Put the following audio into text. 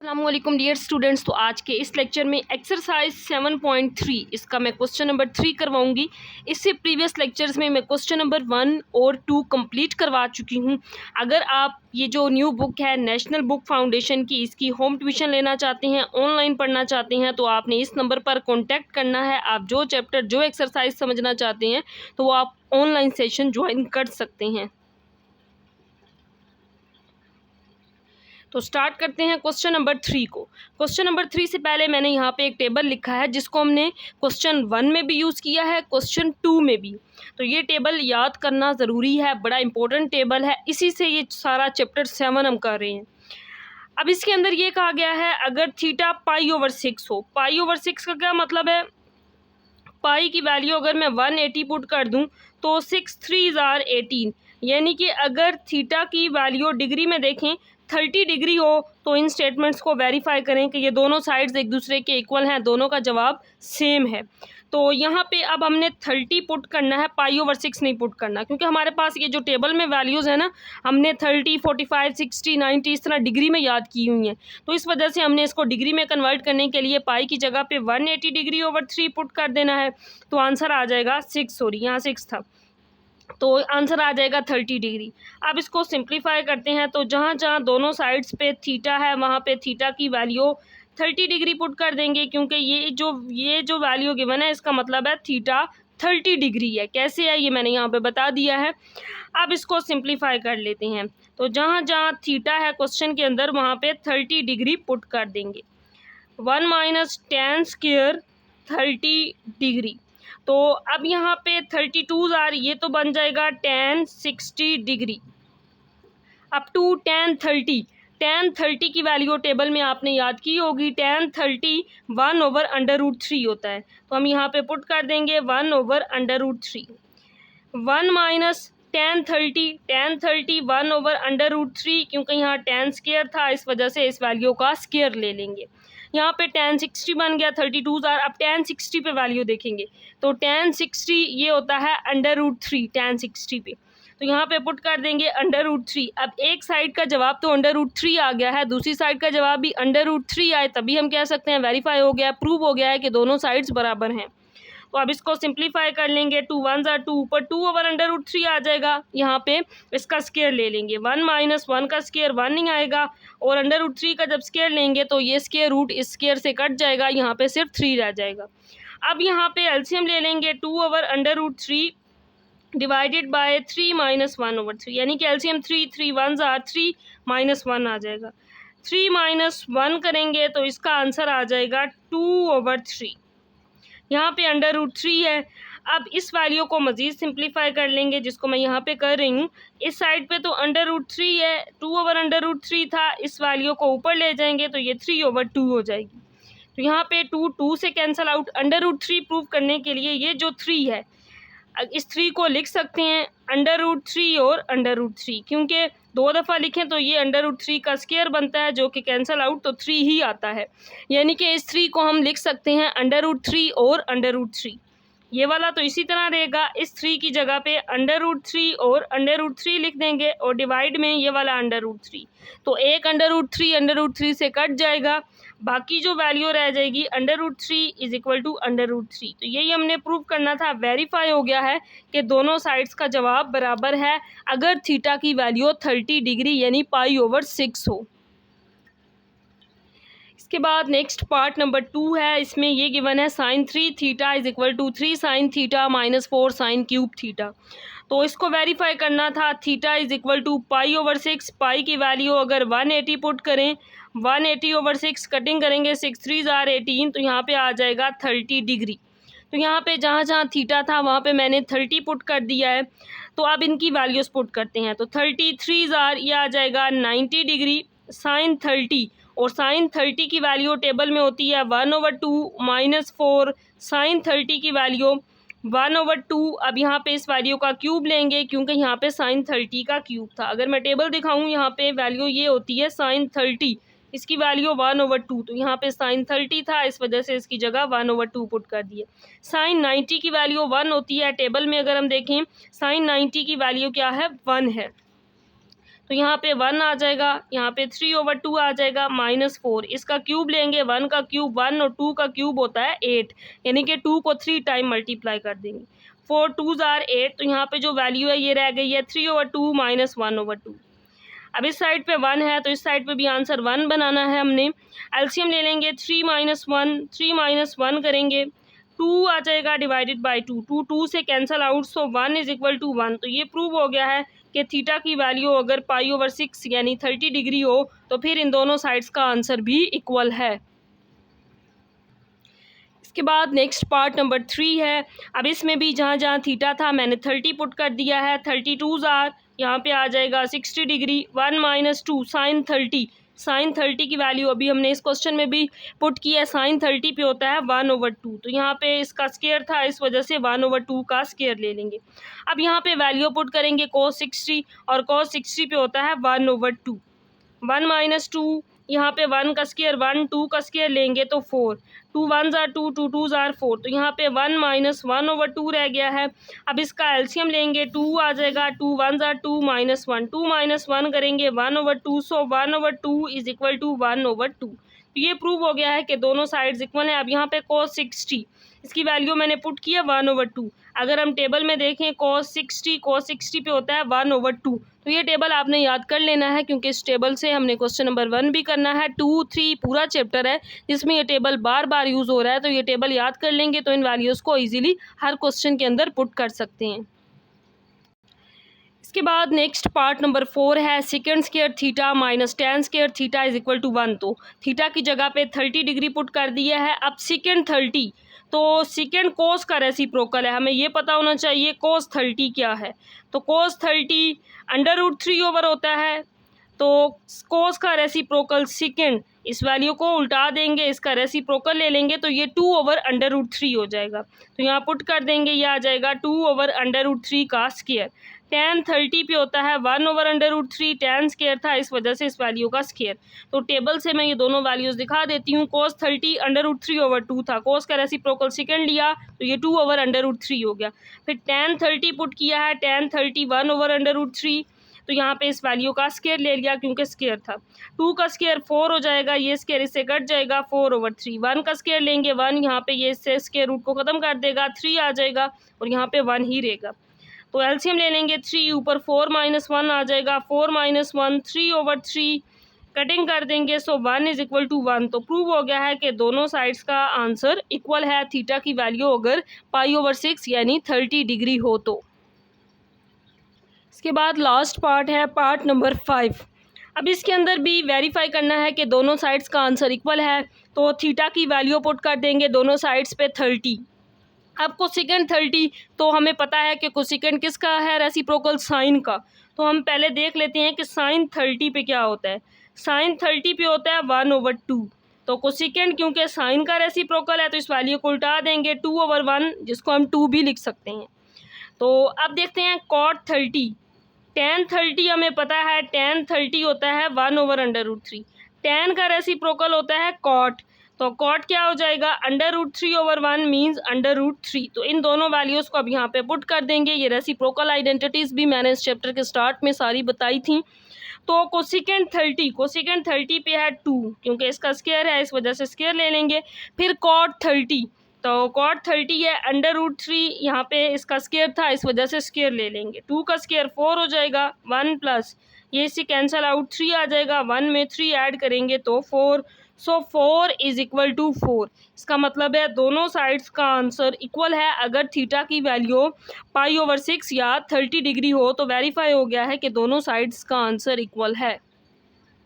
अस्सलामुअलैकुम dear students. तो आज के इस लेक्चर में एक्सरसाइज 7.3 इसका मैं क्वेश्चन नंबर 3 करवाऊंगी। इससे प्रीवियस लेक्चर्स में मैं क्वेश्चन नंबर 1 और 2 कंप्लीट करवा चुकी हूं। अगर आप ये जो न्यू बुक है नेशनल बुक फाउंडेशन की, इसकी होम ट्यूशन लेना चाहते हैं, ऑनलाइन पढ़ना चाहते हैं, तो आपने इस नंबर पर कॉन्टैक्ट करना है। आप जो चैप्टर जो एक्सरसाइज समझना चाहते हैं तो वो आप ऑनलाइन सेशन ज्वाइन कर सकते हैं। तो स्टार्ट करते हैं क्वेश्चन नंबर 3 को। क्वेश्चन नंबर 3 से पहले मैंने यहाँ पे एक टेबल लिखा है जिसको हमने क्वेश्चन 1 में भी यूज़ किया है, क्वेश्चन 2 में भी। तो ये टेबल याद करना ज़रूरी है, बड़ा इंपॉर्टेंट टेबल है, इसी से ये सारा चैप्टर 7 हम कर रहे हैं। अब इसके अंदर ये कहा गया है अगर थीटा पाई/6 हो। पाई/6 का क्या मतलब है? पाई की वैल्यू अगर मैं 180 पुट कर दूं तो 6 3 आर 18, यानी कि अगर थीटा की वैल्यू डिग्री में देखें 30 डिग्री हो तो इन स्टेटमेंट्स को वेरीफाई करें कि ये दोनों साइड्स एक दूसरे के इक्वल हैं, दोनों का जवाब सेम है। तो यहाँ पे अब हमने 30 पुट करना है, पाई/6 नहीं पुट करना, क्योंकि हमारे पास ये जो टेबल में वैल्यूज़ है ना, हमने 30 45 60 90 इस तरह डिग्री में याद की हुई हैं। तो इस वजह से हमने इसको डिग्री में कन्वर्ट करने के लिए पाई की जगह पे 180 डिग्री ओवर 3 पुट कर देना है। तो आंसर आ जाएगा 6, सॉरी यहाँ 6 था, तो आंसर आ जाएगा 30 डिग्री। अब इसको सिंप्लीफाई करते हैं, तो जहाँ जहाँ दोनों साइड्स पे थीटा है वहाँ पे थीटा की वैल्यू 30 डिग्री पुट कर देंगे, क्योंकि ये जो वैल्यू गिवन है इसका मतलब है थीटा 30 डिग्री है। कैसे है ये मैंने यहाँ पे बता दिया है। अब इसको सिंप्लीफाई कर लेते हैं, तो जहाँ जहाँ थीटा है क्वेश्चन के अंदर वहाँ पे 30 डिग्री पुट कर देंगे। 1 माइनस tan स्क्वायर 30 डिग्री। तो अब यहाँ पे 32 आर, ये तो बन जाएगा tan 60 degree up to tan 30। tan 30 की वैल्यू टेबल में आपने याद की होगी, tan 30 1/√3 होता है। तो हम यहाँ पे पुट कर देंगे 1/√3। 1 माइनस tan 30 1/√3, क्योंकि यहाँ tan स्क्वायर था इस वजह से इस वैल्यू का स्क्वायर ले लेंगे। यहाँ पे tan 60 बन गया, 32 आर। अब tan 60 पे वैल्यू देखेंगे तो tan 60 ये होता है √3 tan 60 पे, तो यहाँ पे पुट कर देंगे √3। अब एक साइड का जवाब तो √3 आ गया है, दूसरी साइड का जवाब भी √3 आए तभी हम कह सकते हैं वेरीफाई हो गया, प्रूव हो गया है कि दोनों साइड्स बराबर हैं। तो अब इसको सिंप्लीफाई कर लेंगे, 2 1 2, ऊपर 2/√3 आ जाएगा। यहाँ पे इसका स्क्वायर ले लेंगे, 1 माइनस 1 का स्क्वायर 1 नहीं आएगा, और √3 का जब स्क्वायर लेंगे तो ये स्क्वायर रूट इस स्क्वायर से कट जाएगा, यहाँ पे सिर्फ 3 रह जाएगा। अब यहाँ पे एलसीएम ले लेंगे, 2/√3 डिवाइडेड बाय 3 माइनस 1/3, यानी कि एलसीएम 3 1 3 माइनस 1 आ जाएगा। 3 माइनस 1 करेंगे तो इसका आंसर आ जाएगा 2/3। यहाँ पे √3 है। अब इस वैल्यू को मज़ीद सिंप्लीफाई कर लेंगे, जिसको मैं यहाँ पे कर रही हूँ। इस साइड पे तो √3 है, 2/√3 था, इस वैल्यू को ऊपर ले जाएंगे तो ये 3/2 हो जाएगी। तो यहाँ पे 2 से कैंसिल आउट। √3 प्रूव करने के लिए ये जो 3 है, इस 3 को लिख सकते हैं √3 और √3, क्योंकि 2 दफ़ा लिखें तो ये √3 का स्क्वायर बनता है, जो कि कैंसिल आउट तो 3 ही आता है, यानी कि इस 3 को हम लिख सकते हैं √3 और √3। ये वाला तो इसी तरह रहेगा, इस 3 की जगह पे √3 और √3 लिख देंगे, और डिवाइड में ये वाला √3, तो एक √3 से कट जाएगा, बाकी जो वैल्यू रह जाएगी √3 इज इक्वल टू √3। तो यही हमने प्रूव करना था, वेरीफाई हो गया है कि दोनों साइड्स का जवाब बराबर है अगर थीटा की वैल्यू 30 डिग्री यानी पाई/6 हो। इसके बाद नेक्स्ट पार्ट नंबर 2 है, इसमें ये गिवन है sin 3 theta is equal to 3 sin theta minus 4 sin cube theta. तो इसको वेरीफाई करना था, theta is equal to pi, pi की वैल्यू अगर 180 पुट करें, 180/6 कटिंग करेंगे, 6 3 आर 18, तो यहाँ पे आ जाएगा 30 डिग्री। तो यहाँ पे जहाँ जहाँ थीटा था वहाँ पे मैंने 30 पुट कर दिया है। तो अब इनकी वैल्यूज़ पुट करते हैं, तो 33 आर ये आ जाएगा 90 डिग्री sin 30, और sin 30 की वैल्यू टेबल में होती है 1/2 माइनस 4 sin 30 की वैल्यू 1/2। अब यहाँ पे इस वैल्यू का क्यूब लेंगे, क्योंकि यहाँ पे sin 30 का क्यूब था। अगर मैं टेबल दिखाऊँ यहाँ पे वैल्यू ये होती है sin 30, इसकी वैल्यू 1/2, तो यहाँ पे sin 30 था, इस वजह से इसकी जगह 1/2 पुट कर दिए। sin 90 की वैल्यू 1 होती है, टेबल में अगर हम देखें sin 90 की वैल्यू क्या है, 1 है। तो यहाँ पे 1 आ जाएगा, यहाँ पे 3/2 आ जाएगा, -4। इसका क्यूब लेंगे, 1 का क्यूब 1 और 2 का क्यूब होता है 8, यानी कि 2 को 3 टाइम मल्टीप्लाई कर देंगे। 4 2s are 8, तो यहाँ पे जो वैल्यू है ये रह गई है 3/2 - 1/2। अब इस साइड पे 1 है तो इस साइड पे भी आंसर 1 बनाना है हमने। एलसीएम ले लेंगे, 3 - 1, 3 - 1 करेंगे, 2 आ जाएगा डिवाइडेड बाई 2, 2 से कैंसल आउट, सो 1 = 1। तो ये प्रूव हो गया है कि थीटा की वैल्यू अगर π/6 यानी 30 डिग्री हो तो फिर इन दोनों साइड्स का आंसर भी इक्वल है। इसके बाद नेक्स्ट पार्ट नंबर 3 है। अब इसमें भी जहाँ जहाँ थीटा था मैंने 30 पुट कर दिया है। 32s आर, यहाँ पे आ जाएगा 60 डिग्री। 1 - 2 sin 30, sin 30 की वैल्यू अभी हमने इस क्वेश्चन में भी पुट की है। sin 30 पे होता है 1/2, तो यहाँ पे इसका स्केयर था, इस वजह से 1/2 का स्केयर ले लेंगे। अब यहाँ पे वैल्यू पुट करेंगे cos 60, और cos 60 पे होता है 1/2। 1 - 2, यहाँ पे 1 का स्केयर 1, 2 का स्केयर लेंगे तो 4, 2 1s are 2, 2 2s are 4, तो यहाँ पे 1 - 1/2 रह गया है। अब इसका एलसीएम लेंगे, 2 आ जाएगा, 2 1s are 2 -1, 2 - 1 करेंगे 1/2, सो 1/2 = 1/2। तो ये प्रूव हो गया है कि दोनों साइड्स इक्वल हैं। अब यहाँ पे cos 60, इसकी वैल्यू मैंने पुट की है 1/2। अगर हम टेबल में देखें cos 60 पे होता है 1/2। तो ये टेबल आपने याद कर लेना है, क्योंकि इस टेबल से हमने क्वेश्चन नंबर 1 भी करना है। 2 3 पूरा चैप्टर है जिसमें ये टेबल बार बार यूज़ हो रहा है, तो ये टेबल याद कर लेंगे तो इन वैल्यूज़ को ईजिली हर क्वेश्चन के अंदर पुट कर सकते हैं। इसके बाद नेक्स्ट पार्ट नंबर 4 है, second square theta minus tan square theta = 1। तो थीटा की जगह पे 30 डिग्री पुट कर दिया है। अब सेकंड 30, तो सेकंड कोस का रेसिप्रोकल है, हमें ये पता होना चाहिए cos 30 क्या है। तो cos 30 √3 ओवर होता है, तो cos का रेसिप्रोकल सेकंड, इस वैल्यू को उल्टा देंगे, इसका रेसिप्रोकल ले लेंगे तो ये 2/√3 हो जाएगा। तो यहाँ पुट कर देंगे, ये आ जाएगा 2/√3 का स्क्वायर। tan 30 पे होता है 1/√3, tan स्क्वायर था इस वजह से इस वैल्यू का स्क्वायर। तो टेबल से मैं ये दोनों वैल्यूज़ दिखा देती हूँ। cos 30 √3/2 था, cos का रेसिप्रोकल सेकंड लिया तो ये 2/√3 हो गया। फिर tan 30 पुट किया है, tan 30 1/√3, तो यहाँ पे इस वैल्यू का स्क्वायर ले लिया क्योंकि स्क्वायर था। 2 का स्क्वायर 4 हो जाएगा, ये स्क्वायर इससे कट जाएगा 4/3। 1 का स्क्वायर लेंगे 1, यहाँ पे ये इससे स्क्वायर रूट को ख़त्म कर देगा, 3 आ जाएगा और यहाँ पे 1 ही रहेगा। तो एलसीएम ले लेंगे, 3 ऊपर 4 - 1 आ जाएगा, 4 - 1 3/3, कटिंग कर देंगे, सो 1 = 1। तो प्रूव हो गया है कि दोनों साइड्स का आंसर इक्वल है। थीटा की वैल्यू अगर π/6 यानी 30 डिग्री हो तो। इसके बाद लास्ट पार्ट है, पार्ट नंबर 5। अब इसके अंदर भी वेरीफाई करना है कि दोनों साइड्स का आंसर इक्वल है। तो थीटा की वैल्यू पुट कर देंगे दोनों साइड्स पे 30। अब कोसेकेंड 30, तो हमें पता है कि कोसेकेंड किसका है, रेसिप्रोकल साइन का। तो हम पहले देख लेते हैं कि साइन 30 पे क्या होता है। साइन 30 पे होता है 1/2। तो कोसेकेंड क्योंकि साइन का रेसिप्रोकल है तो इस वैल्यू को उल्टा देंगे 2/1, जिसको हम 2 भी लिख सकते हैं। तो अब देखते हैं cot 30। tan 30 हमें पता है, tan 30 होता है 1/√3। tan का रेसिप्रोकल होता है cot, तो cot क्या हो जाएगा, √3/1 मीन्स √3। तो इन दोनों वैल्यूज़ को अब यहाँ पे पुट कर देंगे। ये रेसिप्रोकल आइडेंटिटीज़ भी मैंने इस चैप्टर के स्टार्ट में सारी बताई थी। तो कोसेकेंड 30 पे है 2, क्योंकि इसका स्क्वायर है इस वजह से स्क्वायर ले लेंगे। फिर cot 30, तो cot 30 है √3, यहाँ पे इसका स्क्वायर था इस वजह से स्क्वायर ले लेंगे। 2 का स्क्वायर 4 हो जाएगा, 1 प्लस ये इससे कैंसल आउट 3 आ जाएगा, 1 में 3 ऐड करेंगे तो 4, सो 4 = 4। इसका मतलब है दोनों साइड्स का आंसर इक्वल है। अगर थीटा की वैल्यू π/6 या 30 डिग्री हो तो वेरीफाई हो गया है कि दोनों साइड्स का आंसर इक्वल है।